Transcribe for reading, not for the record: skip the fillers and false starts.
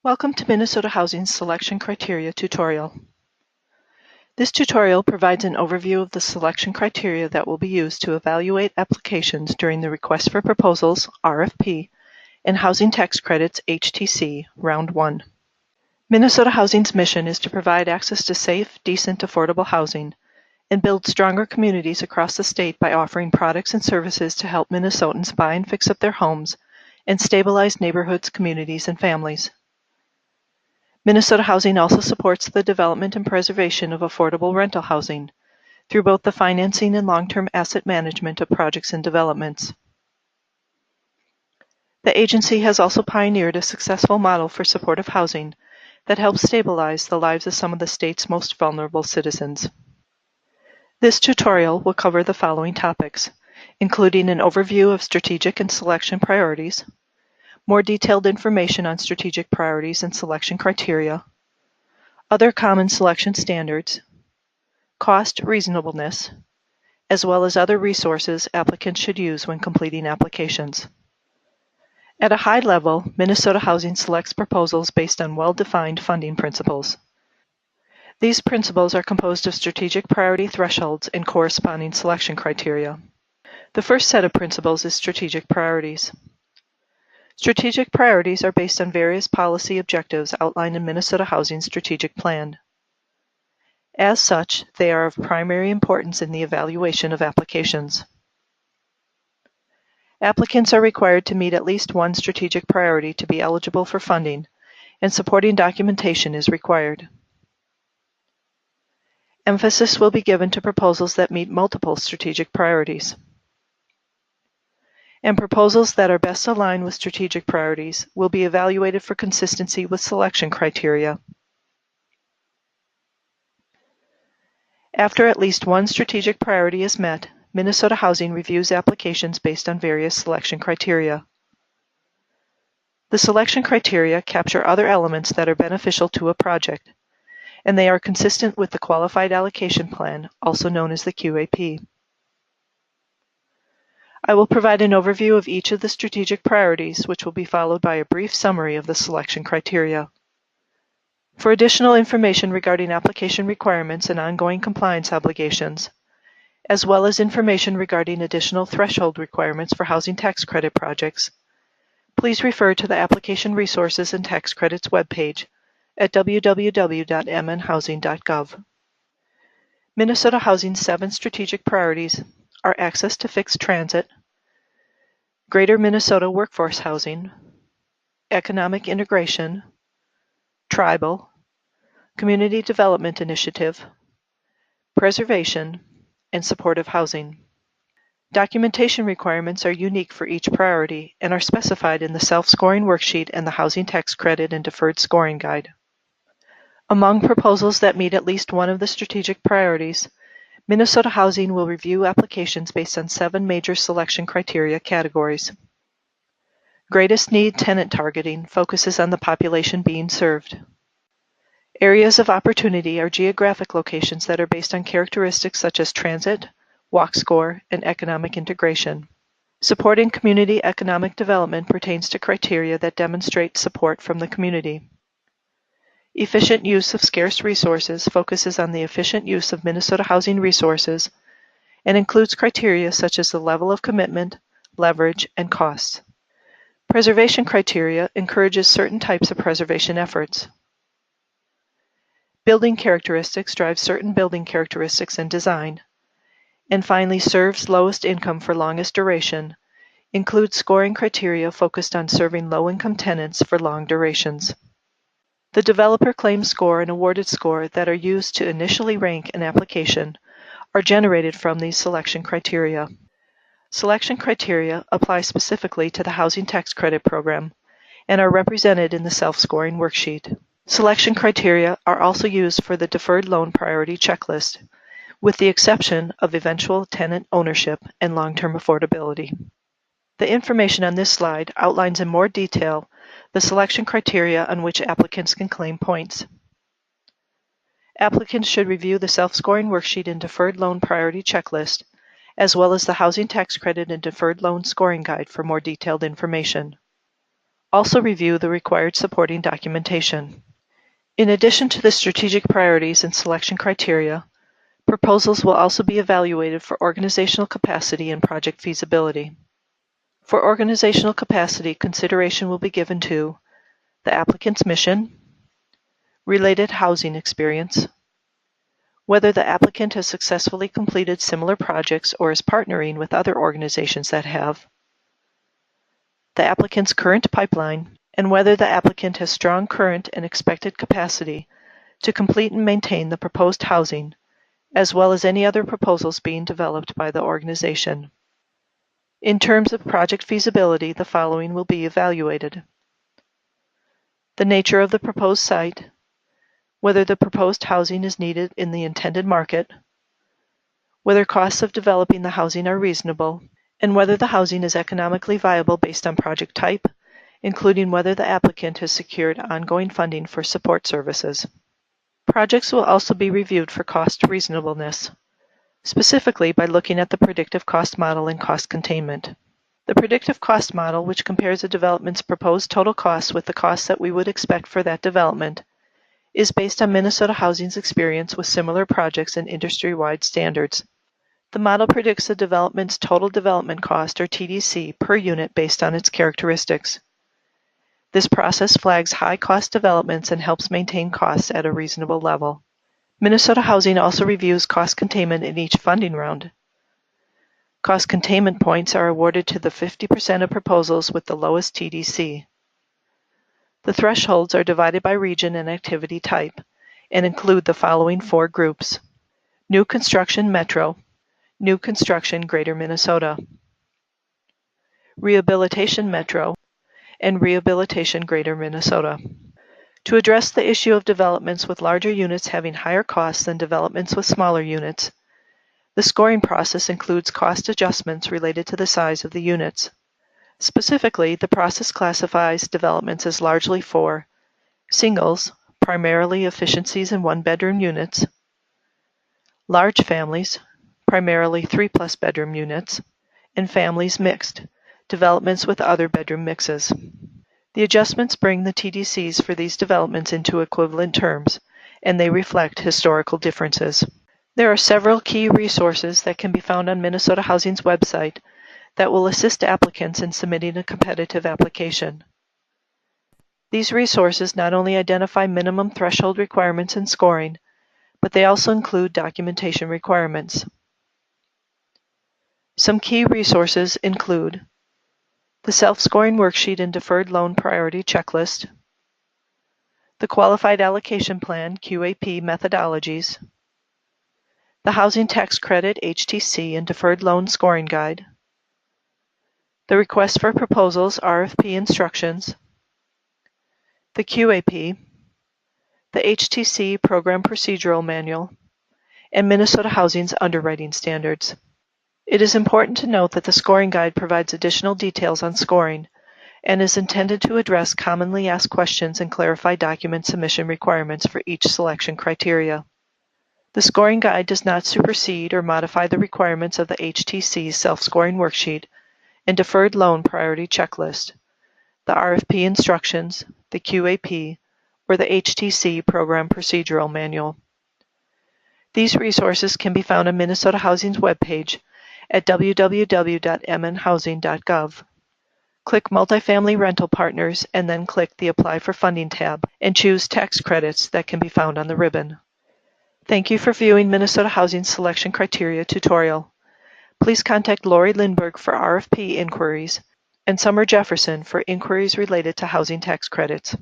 Welcome to Minnesota Housing's Selection Criteria tutorial. This tutorial provides an overview of the selection criteria that will be used to evaluate applications during the Request for Proposals (RFP) and Housing Tax Credits (HTC) Round 1. Minnesota Housing's mission is to provide access to safe, decent, affordable housing and build stronger communities across the state by offering products and services to help Minnesotans buy and fix up their homes and stabilize neighborhoods, communities, and families. Minnesota Housing also supports the development and preservation of affordable rental housing through both the financing and long-term asset management of projects and developments. The agency has also pioneered a successful model for supportive housing that helps stabilize the lives of some of the state's most vulnerable citizens. This tutorial will cover the following topics, including an overview of strategic and selection priorities, more detailed information on strategic priorities and selection criteria, other common selection standards, cost reasonableness, as well as other resources applicants should use when completing applications. At a high level, Minnesota Housing selects proposals based on well-defined funding principles. These principles are composed of strategic priority thresholds and corresponding selection criteria. The first set of principles is strategic priorities. Strategic priorities are based on various policy objectives outlined in Minnesota Housing's strategic plan. As such, they are of primary importance in the evaluation of applications. Applicants are required to meet at least one strategic priority to be eligible for funding, and supporting documentation is required. Emphasis will be given to proposals that meet multiple strategic priorities. And proposals that are best aligned with strategic priorities will be evaluated for consistency with selection criteria. After at least one strategic priority is met, Minnesota Housing reviews applications based on various selection criteria. The selection criteria capture other elements that are beneficial to a project, and they are consistent with the Qualified Allocation Plan, also known as the QAP. I will provide an overview of each of the strategic priorities, which will be followed by a brief summary of the selection criteria. For additional information regarding application requirements and ongoing compliance obligations, as well as information regarding additional threshold requirements for housing tax credit projects, please refer to the Application Resources and Tax Credits webpage at www.mnhousing.gov. Minnesota Housing's 7 strategic priorities are access to fixed transit, Greater Minnesota workforce housing, economic integration, tribal, community development initiative, preservation, and supportive housing. Documentation requirements are unique for each priority and are specified in the self-scoring worksheet and the Housing Tax Credit and Deferred Scoring Guide. Among proposals that meet at least one of the strategic priorities, Minnesota Housing will review applications based on 7 major selection criteria categories. Greatest need tenant targeting focuses on the population being served. Areas of opportunity are geographic locations that are based on characteristics such as transit, walk score, and economic integration. Supporting community economic development pertains to criteria that demonstrate support from the community. Efficient use of scarce resources focuses on the efficient use of Minnesota Housing resources and includes criteria such as the level of commitment, leverage, and costs. Preservation criteria encourages certain types of preservation efforts. Building characteristics drive certain building characteristics and design. And finally, serves lowest income for longest duration includes scoring criteria focused on serving low-income tenants for long durations. The developer claim score and awarded score that are used to initially rank an application are generated from these selection criteria. Selection criteria apply specifically to the Housing Tax Credit Program and are represented in the self-scoring worksheet. Selection criteria are also used for the Deferred Loan Priority Checklist, with the exception of eventual tenant ownership and long-term affordability. The information on this slide outlines in more detail the selection criteria on which applicants can claim points. Applicants should review the self-scoring worksheet and Deferred Loan Priority Checklist, as well as the Housing Tax Credit and Deferred Loan Scoring Guide for more detailed information. Also review the required supporting documentation. In addition to the strategic priorities and selection criteria, proposals will also be evaluated for organizational capacity and project feasibility. For organizational capacity, consideration will be given to the applicant's mission, related housing experience, whether the applicant has successfully completed similar projects or is partnering with other organizations that have, the applicant's current pipeline, and whether the applicant has strong current and expected capacity to complete and maintain the proposed housing, as well as any other proposals being developed by the organization. In terms of project feasibility, the following will be evaluated: the nature of the proposed site, whether the proposed housing is needed in the intended market, whether costs of developing the housing are reasonable, and whether the housing is economically viable based on project type, including whether the applicant has secured ongoing funding for support services. Projects will also be reviewed for cost reasonableness, specifically by looking at the predictive cost model and cost containment. The predictive cost model, which compares a development's proposed total costs with the costs that we would expect for that development, is based on Minnesota Housing's experience with similar projects and industry-wide standards. The model predicts the development's total development cost, or TDC, per unit based on its characteristics. This process flags high-cost developments and helps maintain costs at a reasonable level. Minnesota Housing also reviews cost containment in each funding round. Cost containment points are awarded to the 50% of proposals with the lowest TDC. The thresholds are divided by region and activity type and include the following 4 groups: new construction metro, new construction greater Minnesota, rehabilitation metro, and rehabilitation greater Minnesota. To address the issue of developments with larger units having higher costs than developments with smaller units, the scoring process includes cost adjustments related to the size of the units. Specifically, the process classifies developments as largely for singles, primarily efficiencies in 1-bedroom units, large families, primarily 3+ bedroom units, and families mixed, developments with other bedroom mixes. The adjustments bring the TDCs for these developments into equivalent terms, and they reflect historical differences. There are several key resources that can be found on Minnesota Housing's website that will assist applicants in submitting a competitive application. These resources not only identify minimum threshold requirements and scoring, but they also include documentation requirements. Some key resources include the self-scoring worksheet and deferred loan priority checklist, the Qualified Allocation Plan QAP methodologies, the Housing Tax Credit HTC and Deferred Loan Scoring Guide, the Request for Proposals RFP instructions, the QAP, the HTC Program Procedural Manual, and Minnesota Housing's underwriting standards. It is important to note that the scoring guide provides additional details on scoring and is intended to address commonly asked questions and clarify document submission requirements for each selection criteria. The scoring guide does not supersede or modify the requirements of the HTC self-scoring worksheet and deferred loan priority checklist, the RFP instructions, the QAP, or the HTC Program Procedural Manual. These resources can be found on Minnesota Housing's webpage at www.mnhousing.gov. Click Multifamily Rental Partners and then click the Apply for Funding tab and choose tax credits that can be found on the ribbon. Thank you for viewing Minnesota Housing's selection criteria tutorial. Please contact Lori Lindberg for RFP inquiries and Summer Jefferson for inquiries related to housing tax credits.